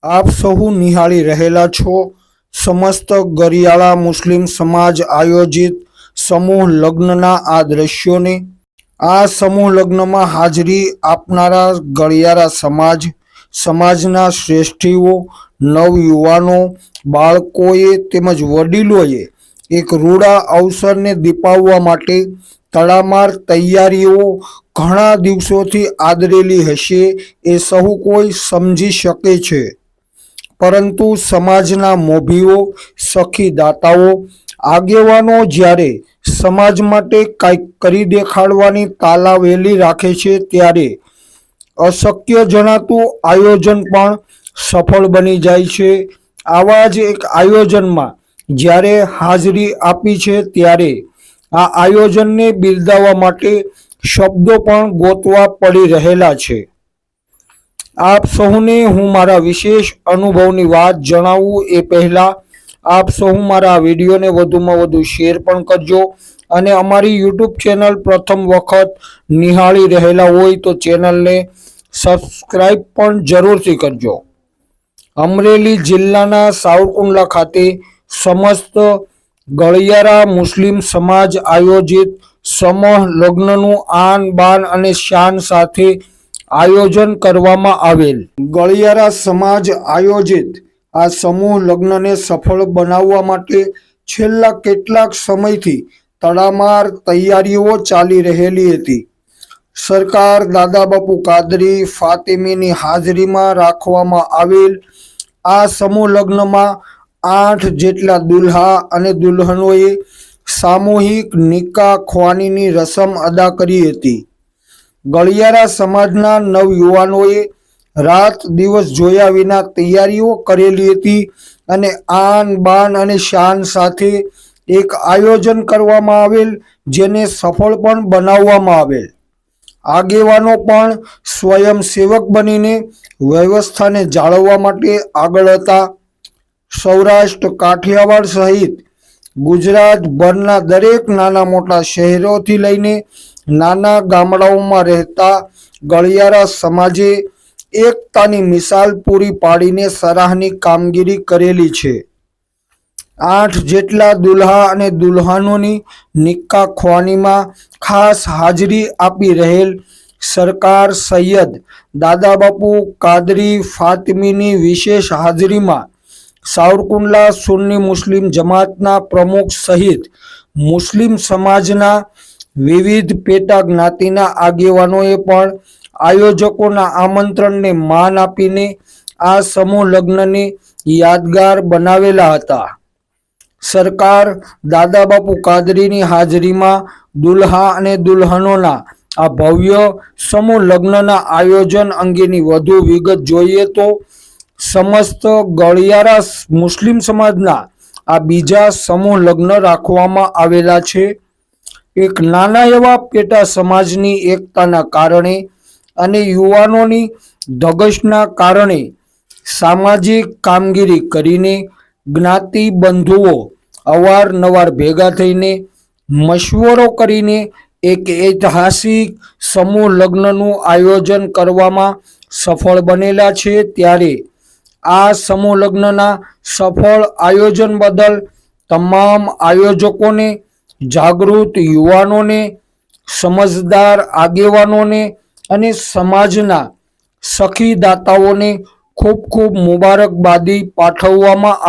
આપ સહુ નિહાળી રહેલા છો સમસ્ત ગરિયાળા મુસ્લિમ સમાજ આયોજિત સમૂહ લગ્નના આ દ્રશ્યોને। આ સમૂહ લગ્નમાં હાજરી આપનારા ગરિયાળા સમાજના શ્રેષ્ઠીઓ, નવયુવાનો, બાળકોએ તેમજ વડીલોએ એક રૂડા અવસરને દીપાવવા માટે તડામાર તૈયારીઓ ઘણા દિવસોથી આદરેલી હશે એ સહુ કોઈ સમજી શકે છે। પરંતુ સમાજના મોભીઓ, સખીદાતાઓ, આગેવાનો જ્યારે સમાજ માટે કંઈક કરી દેખાડવાની તાલાવેલી રાખે છે ત્યારે અશક્ય જણાતું આયોજન પણ સફળ બની જાય છે। આવા જ એક આયોજનમાં જ્યારે હાજરી આપી છે ત્યારે આ આયોજનને બિરદાવવા માટે શબ્દો પણ ગોતવા પડી રહેલા છે। આપ સહુને હું મારા વિશેષ અનુભવની વાત જણાવું એ પહેલાં આપ સહુ મારા વિડીયોને વધુમાં વધુ શેર પણ કરજો અને અમારી યુટ્યુબ ચેનલ પ્રથમ વખત નિહાળી રહેલા હોય તો ચેનલને સબસ્ક્રાઈબ પણ જરૂરથી કરજો। અમરેલી જિલ્લાના સાવરકુંડલા ખાતે સમસ્ત ગળિયારા મુસ્લિમ સમાજ આયોજિત સમૂહ લગ્નનું આન બાન અને શાન સાથે આયોજન કરવામાં આવેલ। ગળિયારા સમાજ આયોજિત આ સમૂહ લગ્નને સફળ બનાવવા માટે છેલ્લા કેટલાક સમયથી તડામાર તૈયારીઓ ચાલી રહેલી હતી। સરકાર દાદાબાપુ કાદરી ફાતિમીની હાજરીમાં રાખવામાં આવેલ આ સમૂહ લગ્નમાં 8 જેટલા દુલ્હા અને દુલ્હનોએ સામૂહિક નિકાહ ખ્વાનીની રસમ અદા કરી હતી। ગળિયારા સમાજના નવયુવાનોએ રાત દિવસ જોયા વિના તૈયારીઓ કરેલી હતી અને આન બાન અને શાન સાથે એક આયોજન કરવામાં આવેલ જેને સફળ પણ બનાવવામાં આવેલ। આગેવાનો પણ સ્વયંસેવક બનીને વ્યવસ્થાને જાળવવા માટે આગળ હતા। સૌરાષ્ટ્ર, કાઠિયાવાડ સહિત ગુજરાતભરના દરેક નાના મોટા શહેરોથી લઈને નાના ગામડાઓમાં રહેતા ગળિયારા સમાજે એકતાની મિસાલ પૂરી પાડીને સરાહનીય કામગીરી કરેલી છે। 8 જેટલા દુલ્હા અને દુલ્હનોની નિકાહ ખ્વાનીમાં ખાસ હાજરી આપી રહેલ સરકાર સૈયદ દાદાબાપુ કાદરી ફાતિમીની વિશેષ હાજરીમાં સાવરકુંડલા સુન્ની મુસ્લિમ જમાતના પ્રમુખ સહિત મુસ્લિમ સમાજના વિવિધ પેટા જ્ઞાતિના આગેવાનોએ પણ આયોજકોના આમંત્રણને માન આપીને આ સમૂહ લગ્નને યાદગાર બનાવેલા હતા। સરકાર દાદાબાપુ કાદરીની હાજરીમાં દુલ્હા અને દુલ્હનોના આ ભવ્ય સમૂહ લગ્નના આયોજન અંગેની વધુ વિગત જોઈએ તો સમસ્ત ગળિયારા મુસ્લિમ સમાજના આ બીજા સમૂહ લગ્ન રાખવામાં આવેલા છે। એક નાના એવા પેટા સમાજની એકતાના કારણે અને યુવાનોની ધગશના કારણે સામાજિક કામગીરી કરીને જ્ઞાતિ બંધુઓ અવારનવાર ભેગા થઈને મશવરો કરીને એક ઐતિહાસિક સમૂહ લગ્નનું આયોજન કરવામાં સફળ બનેલા છે। ત્યારે આ સમૂહ લગ્નના સફળ આયોજન બદલ તમામ આયોજકોને, જાગૃત યુવાનોને, સમજદાર આગેવાનોને અને સમાજના સખીદાતાઓને ખૂબ ખૂબ મુબારકબાદી પાઠવવામાં